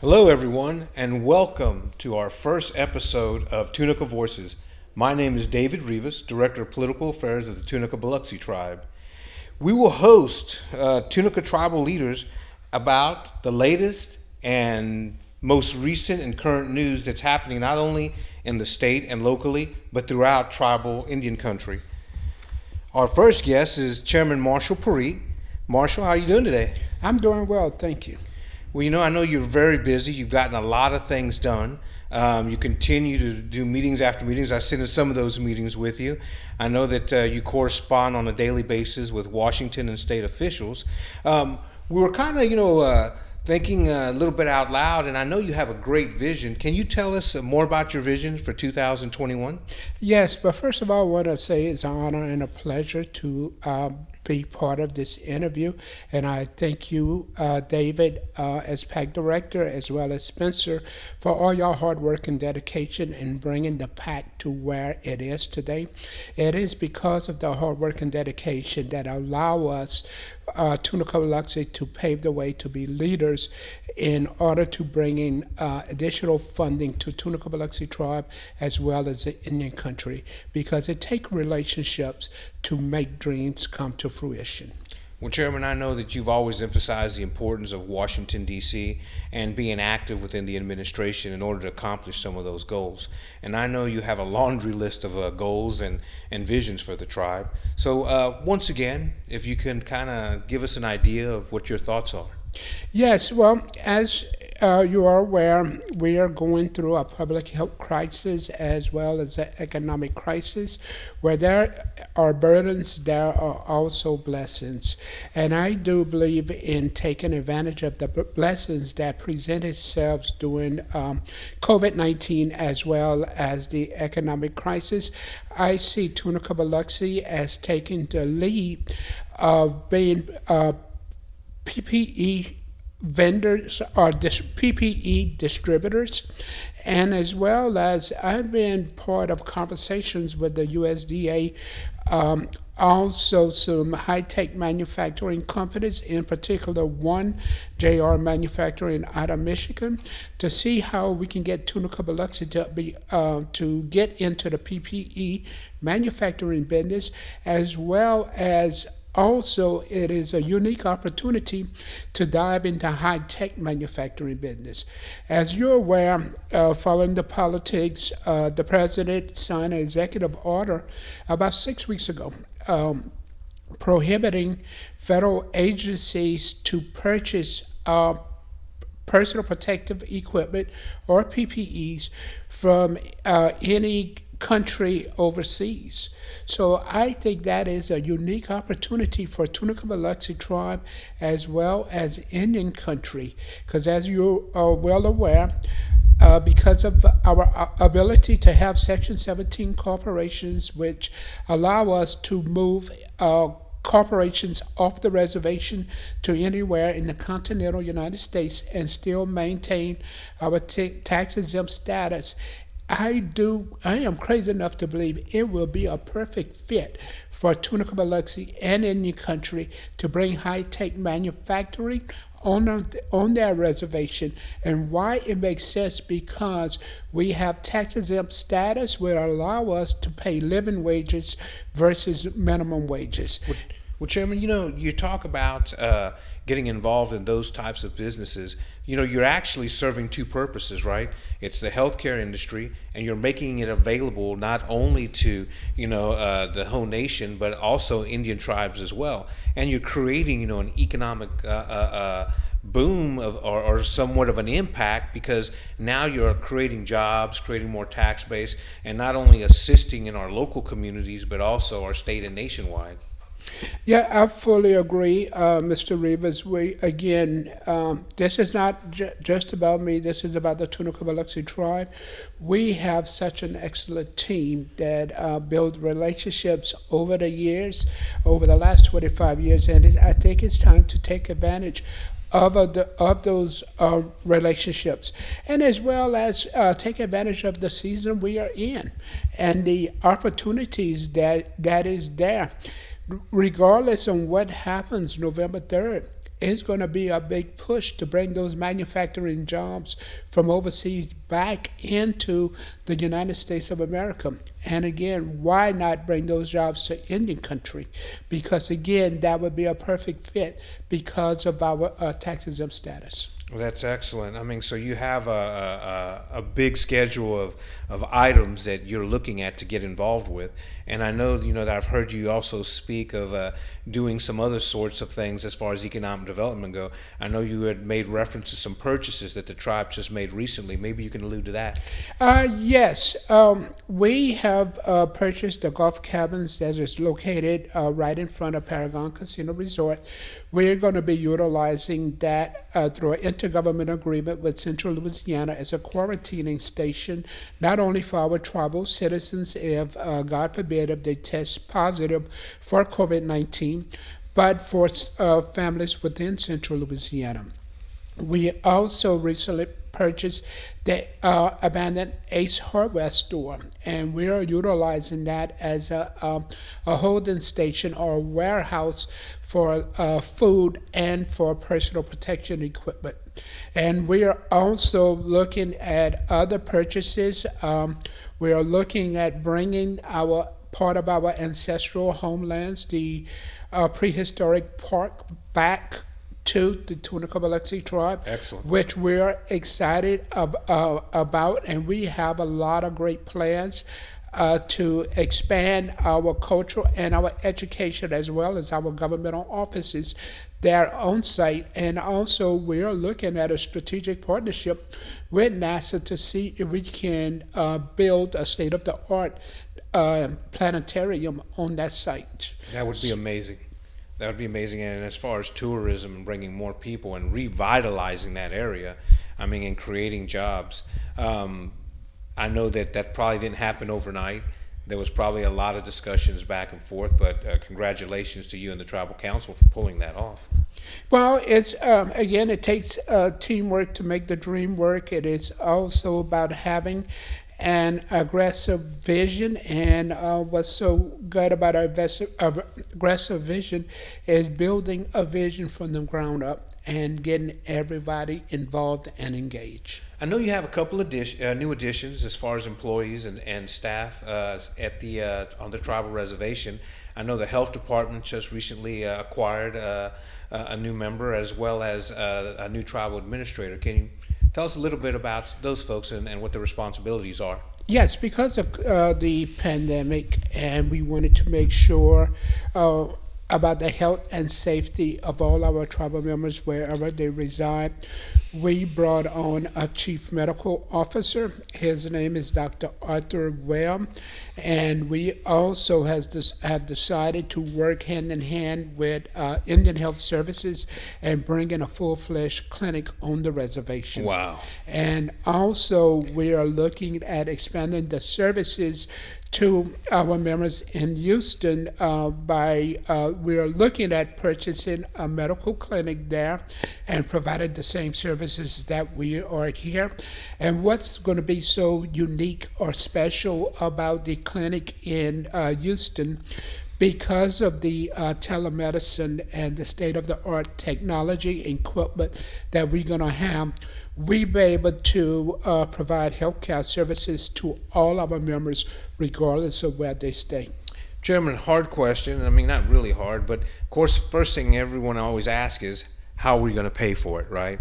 Hello, everyone, and welcome to our first episode of Tunica Voices. My name is David Rivas, Director of Political Affairs of the Tunica Biloxi Tribe. We will host Tunica tribal leaders about the latest and most recent and current news that's happening not only in the state and locally, but throughout tribal Indian country. Our first guest is Chairman Marshall Pierite. Marshall, how are you doing today? I'm doing well, thank you. Well, I know you're very busy. You've gotten a lot of things done. You continue to do meetings after meetings. I sit in some of those meetings with you. I know that you correspond on a daily basis with Washington and state officials. We were kind of, thinking a little bit out loud, and I know you have a great vision. Can you tell us more about your vision for 2021? Yes, but first of all, I want to say it's an honor and a pleasure to be part of this interview. And I thank you, David, as PAC Director, as well as Spencer, for all your hard work and dedication in bringing the PAC to where it is today. It is because of the hard work and dedication that allow us, Tunica Biloxi, to pave the way to be leaders in order to bring in additional funding to Tunica Biloxi tribe as well as the Indian country, because it takes relationships to make dreams come to fruition. Well, Chairman, I know that you've always emphasized the importance of Washington, D.C., and being active within the administration in order to accomplish some of those goals. And I know you have a laundry list of goals and visions for the tribe. So once again, if you can kind of give us an idea of what your thoughts are. Yes, well, as you are aware, we are going through a public health crisis as well as an economic crisis. Where there are burdens, there are also blessings. And I do believe in taking advantage of the blessings that present themselves during COVID-19 as well as the economic crisis. I see Tunica Biloxi as taking the lead of being PPE vendors or PPE distributors, and as well as I've been part of conversations with the USDA, also some high-tech manufacturing companies, in particular one JR Manufacturing out of Michigan, to see how we can get Tunica Biloxi to get into the PPE manufacturing business, as well as also, it is a unique opportunity to dive into high-tech manufacturing business. As you're aware, following the politics, the president signed an executive order about 6 weeks ago prohibiting federal agencies to purchase personal protective equipment or PPEs from any country overseas. So I think that is a unique opportunity for Tunica Biloxi tribe as well as Indian country, because as you are well aware, because of our ability to have Section 17 corporations, which allow us to move corporations off the reservation to anywhere in the continental United States and still maintain our tax-exempt status, I am crazy enough to believe it will be a perfect fit for Tunica Biloxi and Indian country to bring high-tech manufacturing on their reservation. And why it makes sense, because we have tax-exempt status will allow us to pay living wages versus minimum wages. Well, Chairman, you talk about getting involved in those types of businesses. You're actually serving two purposes, right? It's the healthcare industry, and you're making it available not only to, the whole nation, but also Indian tribes as well. And you're creating, an economic boom or somewhat of an impact, because now you're creating jobs, creating more tax base, and not only assisting in our local communities, but also our state and nationwide. Yeah, I fully agree, Mr. Rivas. This is not just about me. This is about the Tunica Biloxi tribe. We have such an excellent team that built relationships over the years, over the last 25 years, and I think it's time to take advantage of those relationships, and as well as take advantage of the season we are in and the opportunities that is there. Regardless of what happens November 3rd, it's going to be a big push to bring those manufacturing jobs from overseas back into the United States of America. And again, why not bring those jobs to Indian country? Because again, that would be a perfect fit because of our tax exempt status. Well, that's excellent. I mean, so you have a big schedule of items that you're looking at to get involved with. And I know, that I've heard you also speak of doing some other sorts of things as far as economic development go. I know you had made reference to some purchases that the tribe just made recently. Maybe you can allude to that. Yes, we have purchased the golf cabins that is located right in front of Paragon Casino Resort. We're going to be utilizing that through an intergovernmental agreement with Central Louisiana as a quarantining station, not only for our tribal citizens, if God forbid, if they test positive for COVID-19, but for families within Central Louisiana. We also recently purchased the abandoned Ace Hardware store, and we are utilizing that as a holding station or a warehouse for food and for personal protection equipment. And we are also looking at other purchases. We are looking at bringing our part of our ancestral homelands, the prehistoric park, back to the Tunica Voices tribe. Excellent. Which we're excited about, and we have a lot of great plans to expand our culture and our education as well as our governmental offices there on site. And also we're looking at a strategic partnership with NASA to see if we can build a state-of-the-art planetarium on that site. That would be amazing. That would be amazing. And as far as tourism and bringing more people and revitalizing that area, I mean, and creating jobs, I know that probably didn't happen overnight. There was probably a lot of discussions back and forth, but congratulations to you and the Tribal Council for pulling that off. Well, it's again, it takes teamwork to make the dream work. It is also about having an aggressive vision, and what's so good about our aggressive vision is building a vision from the ground up and getting everybody involved and engaged. I know you have a couple of new additions as far as employees and staff at the on the tribal reservation. I know the health department just recently acquired a new member as well as a new tribal administrator. Can you tell us a little bit about those folks and what their responsibilities are? Yes, because of the pandemic, and we wanted to make sure about the health and safety of all our tribal members wherever they reside. We brought on a chief medical officer. His name is Dr. Arthur Webb, and we also have decided to work hand in hand with Indian Health Services and bring in a full-fledged clinic on the reservation. Wow. And also we are looking at expanding the services to our members in Houston we are looking at purchasing a medical clinic there and providing the same services that we are here. And what's going to be so unique or special about the clinic in Houston, because of the telemedicine and the state-of-the-art technology and equipment that we're going to have, we'll be able to provide healthcare services to all our members regardless of where they stay. Chairman, hard question. I mean, not really hard, but of course, first thing everyone always asks is, how are we going to pay for it, right?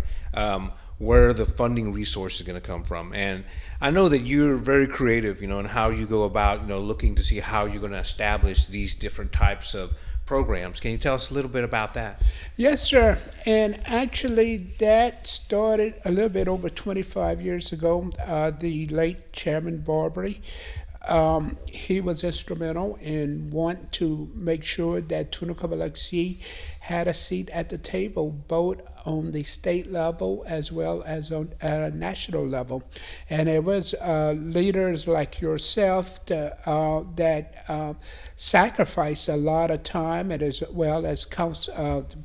Where are the funding resources going to come from? And I know that you're very creative, in how you go about, looking to see how you're going to establish these different types of programs. Can you tell us a little bit about that? Yes, sir. And actually, that started a little bit over 25 years ago. The late Chairman Barbary, he was instrumental in wanting to make sure that Tunica Voices had a seat at the table, both on the state level as well as on at a national level. And it was leaders like yourself that sacrificed a lot of time, and as well as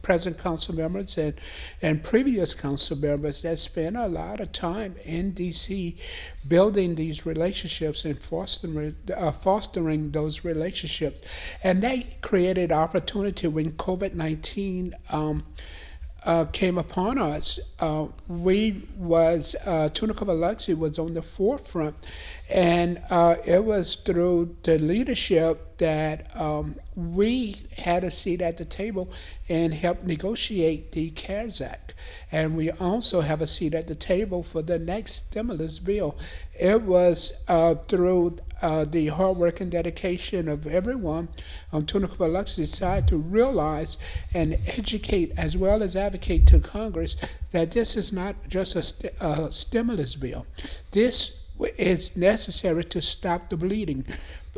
present council members and previous council members that spent a lot of time in D.C. building these relationships and fostering those relationships. And that created opportunity when COVID-19 came upon us, Tunica Voices was on the forefront, and it was through the leadership that we had a seat at the table and helped negotiate the CARES Act. And we also have a seat at the table for the next stimulus bill. It was through the hard work and dedication of everyone on Tunica Voices' side to realize and educate as well as advocate to Congress that this is not just a stimulus bill. This is necessary to stop the bleeding,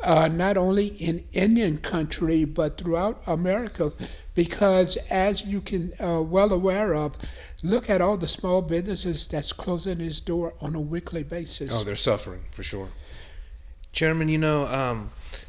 not only in Indian country but throughout America, because as you can well aware of, look at all the small businesses that's closing its door on a weekly basis. Oh, they're suffering for sure. Chairman,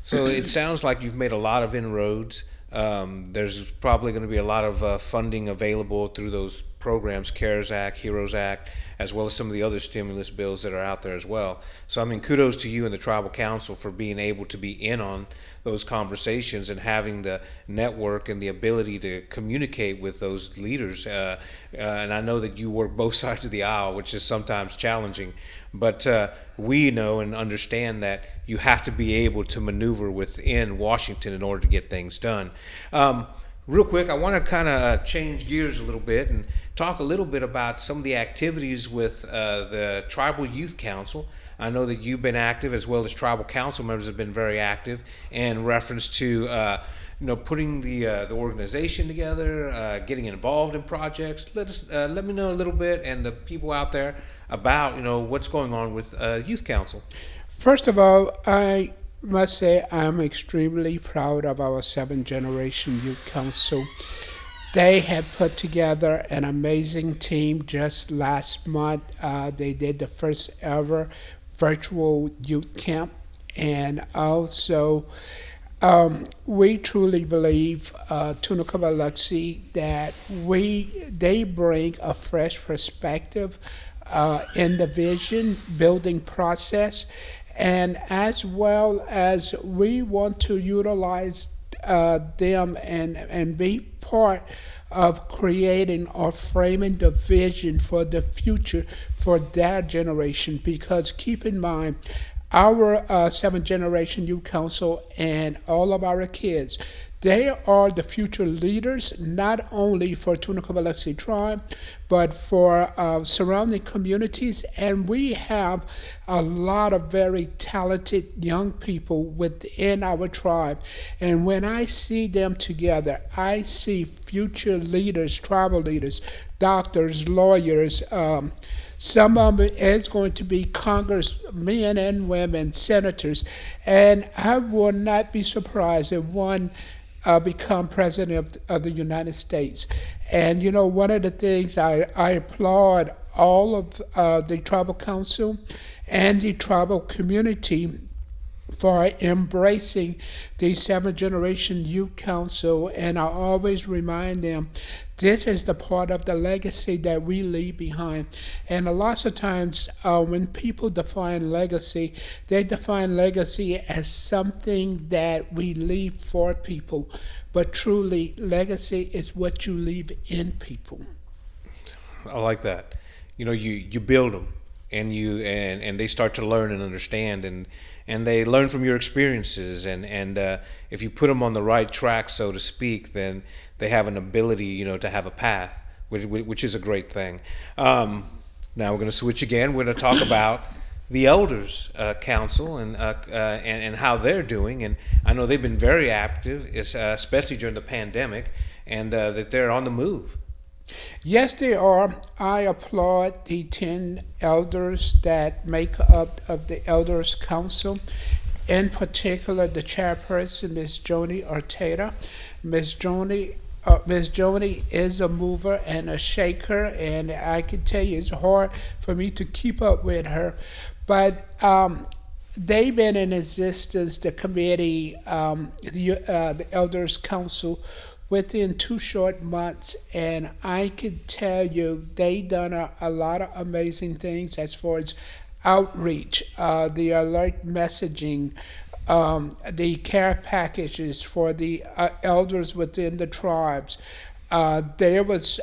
so it sounds like you've made a lot of inroads. There's probably going to be a lot of funding available through those programs, CARES Act, HEROES Act, as well as some of the other stimulus bills that are out there as well. So, I mean, kudos to you and the Tribal Council for being able to be in on those conversations and having the network and the ability to communicate with those leaders. And I know that you work both sides of the aisle, which is sometimes challenging. But we know and understand that you have to be able to maneuver within Washington in order to get things done. Real quick, I want to kind of change gears a little bit and talk a little bit about some of the activities with the Tribal Youth Council. I know that you've been active, as well as Tribal Council members have been very active in reference to putting the organization together, getting involved in projects. Let me know a little bit, and the people out there, about what's going on with Youth Council. First of all, I must say I'm extremely proud of our 7th Generation Youth Council. They had put together an amazing team just last month. They did the first ever virtual youth camp, and also we truly believe, Tunica Voices, that they bring a fresh perspective in the vision building process, and as well as we want to utilize them and be part of creating or framing the vision for the future for their generation. Because keep in mind, our 7th Generation Youth Council and all of our kids, they are the future leaders, not only for Tunica Voices Tribe, but for surrounding communities. And we have a lot of very talented young people within our tribe. And when I see them together, I see future leaders, tribal leaders, doctors, lawyers. Some of it is going to be congressmen and women, senators. And I would not be surprised if one become president of the United States. And one of the things I applaud all of the Tribal Council and the tribal community for embracing the 7th Generation Youth Council, and I always remind them this is the part of the legacy that we leave behind. And a lot of times when people define legacy, they define legacy as something that we leave for people, but truly legacy is what you leave in people. I like that. You build them, and and they start to learn and understand, and they learn from your experiences, and if you put them on the right track, so to speak, then they have an ability, to have a path, which is a great thing. Now we're going to switch again. We're going to talk about the Elders Council and how they're doing, and I know they've been very active, especially during the pandemic, and that they're on the move. Yes, they are. I applaud the 10 elders that make up of the Elders Council. In particular, the chairperson, Ms. Joni Ortega. Ms. Joni is a mover and a shaker, and I can tell you it's hard for me to keep up with her. But they've been in existence, the committee, the Elders Council, within 2 short months, and I can tell you they done a lot of amazing things as far as outreach, the alert messaging, the care packages for the elders within the tribes, there was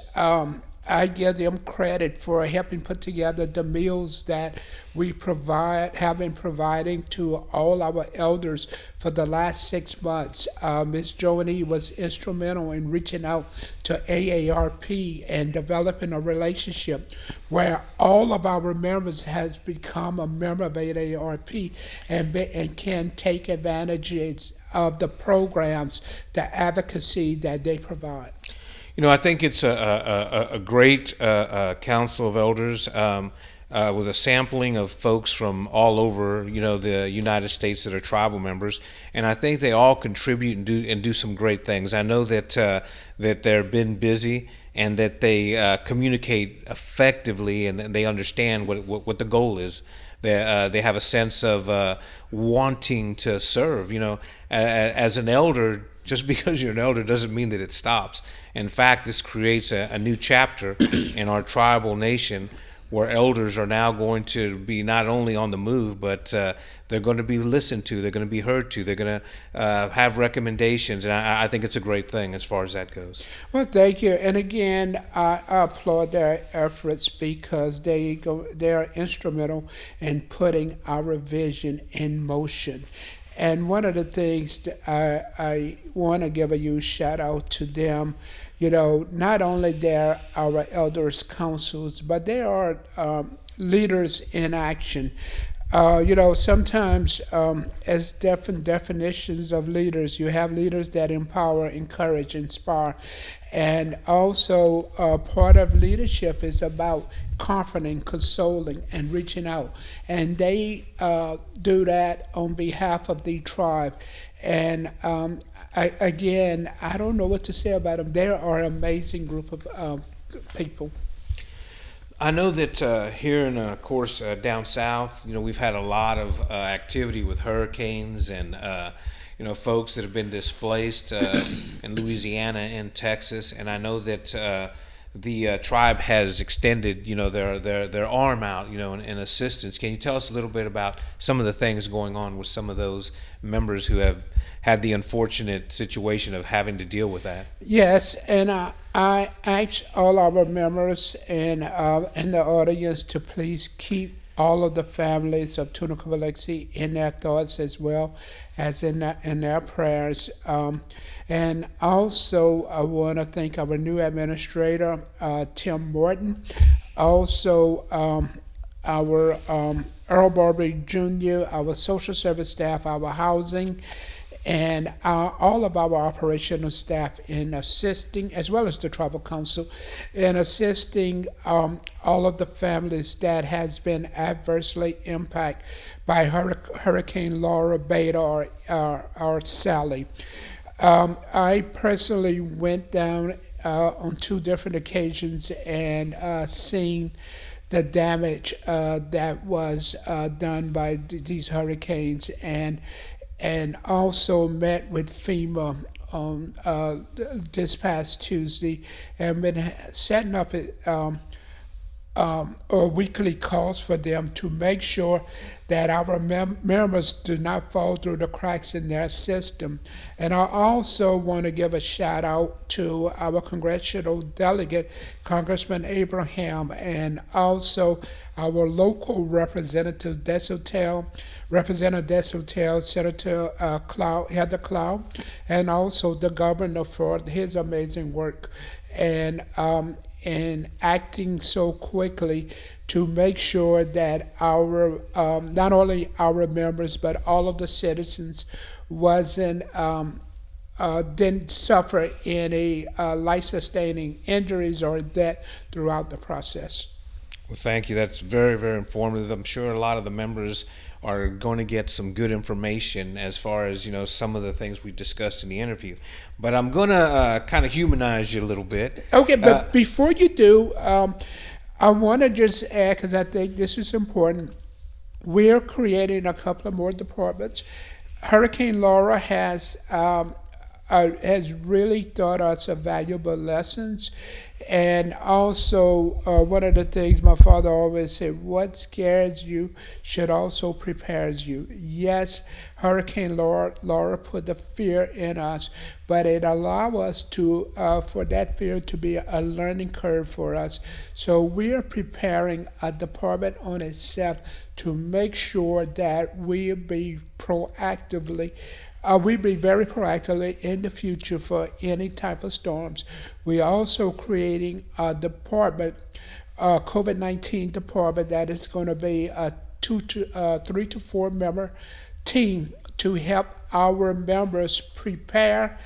I give them credit for helping put together the meals that we have been providing to all our elders for the last 6 months. Ms. Joanie was instrumental in reaching out to AARP and developing a relationship where all of our members has become a member of AARP and can take advantage of the programs, the advocacy that they provide. I think it's a great council of elders with a sampling of folks from all over, the United States that are tribal members, and I think they all contribute and do some great things. I know that they've been busy and that they communicate effectively and they understand what the goal is. They have a sense of wanting to serve. As an elder, just because you're an elder doesn't mean that it stops. In fact, this creates a new chapter in our tribal nation where elders are now going to be not only on the move, but they're going to be listened to, they're going to be heard to, they're going to have recommendations, and I think it's a great thing as far as that goes. Well, thank you. And again, I applaud their efforts because they are instrumental in putting our vision in motion. And one of the things that I want to give a huge shout out to them, not only they're our elders councils, but they are leaders in action. Sometimes as different definitions of leaders, you have leaders that empower, encourage, inspire. And also part of leadership is about comforting, consoling, and reaching out. And they do that on behalf of the tribe. And I don't know what to say about them. They are an amazing group of people. I know that here in, of course, down south, we've had a lot of activity with hurricanes and folks that have been displaced in Louisiana and Texas, and I know that the tribe has extended, their arm out, in assistance. Can you tell us a little bit about some of the things going on with some of those members who have had the unfortunate situation of having to deal with that? Yes, and I ask all our members and in the audience to please keep all of the families of Tunica Voices in their thoughts as well as in their prayers. And also, I want to thank our new administrator, Tim Morton. Also, our Earl Barbary Jr., our social service staff, our housing, and all of our operational staff in assisting, as well as the tribal council, in assisting all of the families that has been adversely impacted by Hurricane Laura, Beta, or Sally. I personally went down on 2 different occasions and seen the damage that was done by these hurricanes, and also met with FEMA on this past Tuesday, and been setting up weekly calls for them to make sure that our members do not fall through the cracks in their system. And I also want to give a shout out to our congressional delegate, Congressman Abraham, and also our local representative, Representative Desotel, Senator Heather Cloud, and also the governor for his amazing work and acting so quickly to make sure that our not only our members but all of the citizens didn't suffer any life-sustaining injuries or death throughout the process. Well, thank you. That's very, very informative. I'm sure a lot of the members are going to get some good information as far as some of the things we discussed in the interview. But I'm going to kind of humanize you a little bit. Okay, but before you do, I want to just add, because I think this is important, we're creating a couple of more departments. Hurricane Laura has has really taught us a valuable lessons. And also, one of the things my father always said, what scares you should also prepares you. Yes, Hurricane Laura put the fear in us, but it allowed us to, for that fear to be a learning curve for us. So we are preparing a department on itself to make sure that we be proactively we be very proactively in the future for any type of storms. We are also creating a department, a COVID-19 department that is going to be a 3 to 4 member team to help our members prepare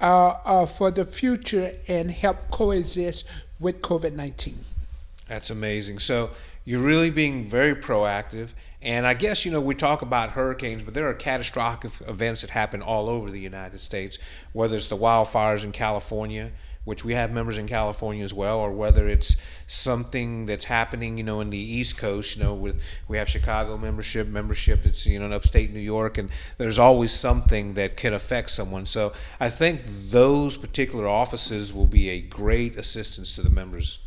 for the future and help coexist with COVID-19. That's amazing. So you're really being very proactive. And I guess, we talk about hurricanes, but there are catastrophic events that happen all over the United States, whether it's the wildfires in California, which we have members in California as well, or whether it's something that's happening, in the East Coast, we have Chicago membership that's, in upstate New York, and there's always something that can affect someone. So I think those particular offices will be a great assistance to the members.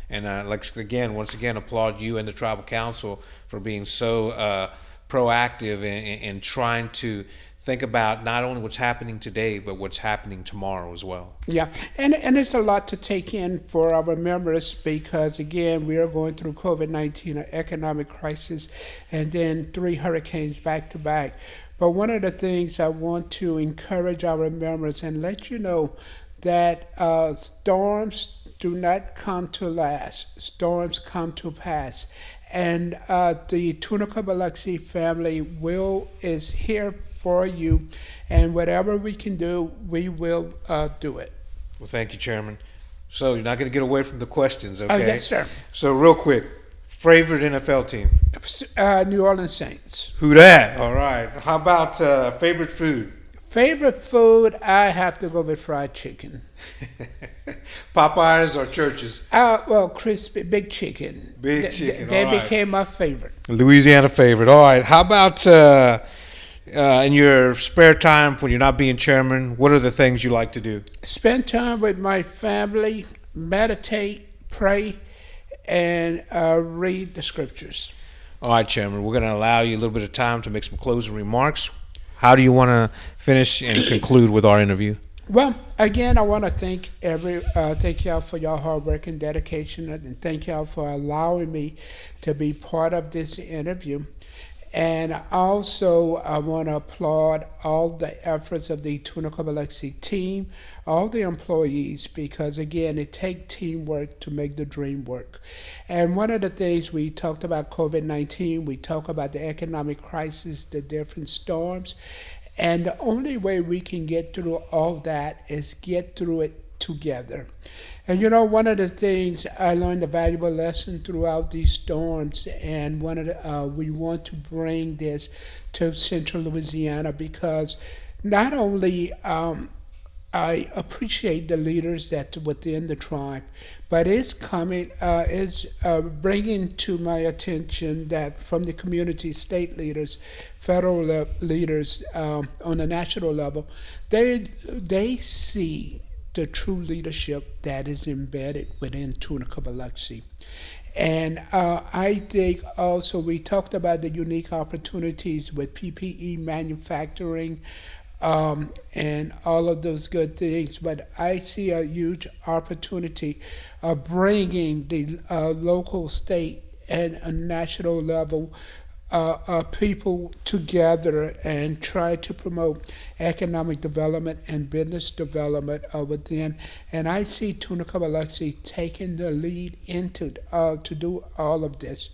And once again, applaud you and the Tribal Council for being so proactive and trying to think about not only what's happening today, but what's happening tomorrow as well. Yeah, and it's a lot to take in for our members because, again, we are going through COVID-19, an economic crisis, and then 3 hurricanes back to back. But one of the things I want to encourage our members and let you know that storms do not come to last. Storms come to pass. And the Tunica Biloxi family is here for you. And whatever we can do, we will do it. Well, thank you, Chairman. So you're not going to get away from the questions, okay? Yes, sir. So real quick, favorite NFL team? New Orleans Saints. Who that? All right. How about favorite food? Favorite food, I have to go with fried chicken. Popeyes or Church's? Well, crispy, big chicken. Big chicken, They all right. became my favorite. Louisiana favorite. All right. How about in your spare time when you're not being chairman, what are the things you like to do? Spend time with my family, meditate, pray, and read the scriptures. All right, Chairman. We're going to allow you a little bit of time to make some closing remarks. How do you want to finish and conclude with our interview? Well, again, I want to thank y'all for your hard work and dedication, and thank y'all for allowing me to be part of this interview. And also, I want to applaud all the efforts of the Tunica Biloxi team, all the employees, because again, it takes teamwork to make the dream work. And one of the things we talked about COVID-19, we talked about the economic crisis, the different storms, and the only way we can get through all that is get through it together. And one of the things I learned a valuable lesson throughout these storms, and we want to bring this to Central Louisiana because not only I appreciate the leaders that within the tribe, but it's bringing to my attention that from the community, state leaders, federal leaders on the national level, they see the true leadership that is embedded within Tunica Biloxi. And I think also we talked about the unique opportunities with PPE manufacturing and all of those good things, but I see a huge opportunity of bringing the local, state, and a national level people together and try to promote economic development and business development within. And I see Tunica Biloxi taking the lead into to do all of this.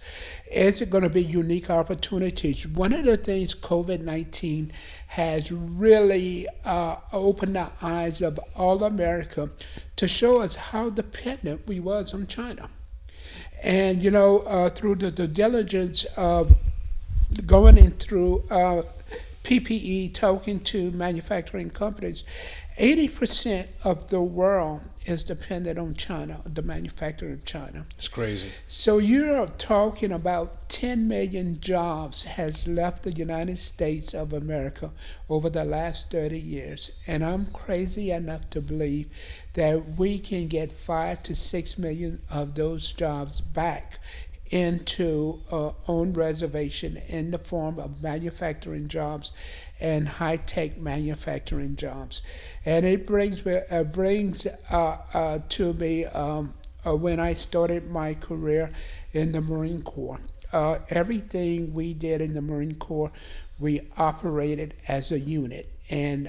It's going to be unique opportunities. One of the things COVID-19 has really opened the eyes of all America to show us how dependent we was on China. And, through the diligence of going in through PPE, talking to manufacturing companies, 80% of the world is dependent on China, the manufacturing of China. It's crazy. So you're talking about 10 million jobs has left the United States of America over the last 30 years. And I'm crazy enough to believe that we can get 5 to 6 million of those jobs back into own reservation in the form of manufacturing jobs and high-tech manufacturing jobs. And it brings to me when I started my career in the Marine Corps. Everything we did in the Marine Corps, we operated as a unit. And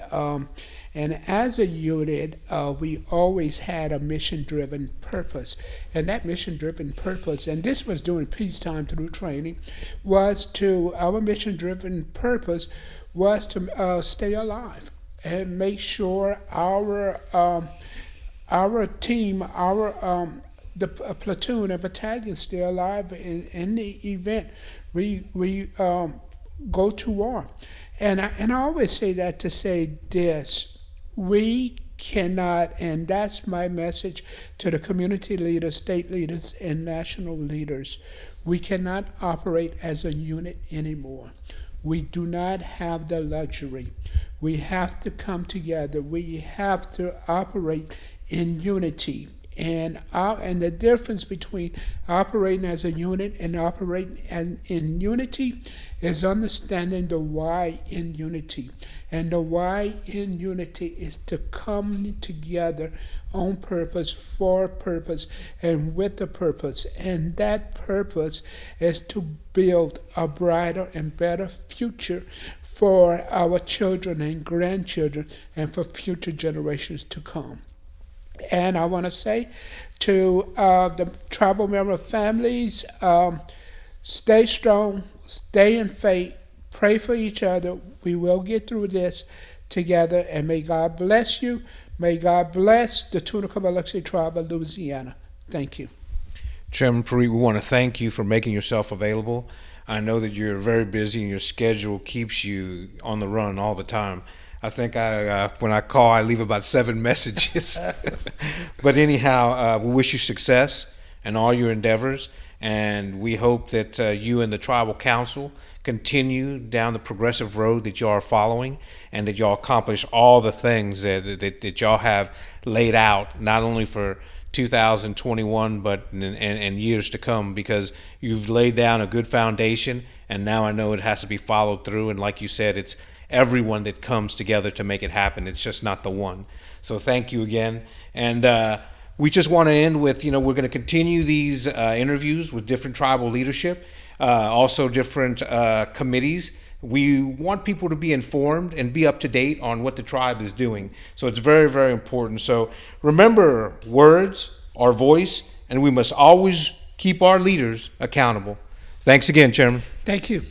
as a unit, we always had a mission-driven purpose. And that mission-driven purpose, and this was during peacetime through training, our mission-driven purpose was to stay alive and make sure our team, the platoon and battalion stay alive in the event we go to war. And I always say that to say this: we cannot, and that's my message to the community leaders, state leaders, and national leaders, we cannot operate as a unit anymore. We do not have the luxury. We have to come together. We have to operate in unity. And the difference between operating as a unit and operating in unity is understanding the why in unity. And the why in unity is to come together on purpose, for purpose, and with a purpose. And that purpose is to build a brighter and better future for our children and grandchildren and for future generations to come. And I want to say to the tribal member families, stay strong, stay in faith, pray for each other. We will get through this together, and may God bless you. May God bless the Tunica Biloxi tribe of Louisiana. Thank you. Chairman Pierite, we want to thank you for making yourself available. I know that you're very busy and your schedule keeps you on the run all the time. I think when I call, I leave about 7 messages. But anyhow, we wish you success in all your endeavors, and we hope that you and the Tribal Council continue down the progressive road that y'all are following, and that y'all accomplish all the things that y'all have laid out, not only for 2021 but and years to come, because you've laid down a good foundation, and now I know it has to be followed through. And like you said, it's everyone that comes together to make it happen. It's just not the one. So thank you again. And we just want to end with, we're going to continue these interviews with different tribal leadership, also different committees. We want people to be informed and be up to date on what the tribe is doing. So it's very, very important. So remember, words are voice, and we must always keep our leaders accountable. Thanks again, Chairman. Thank you.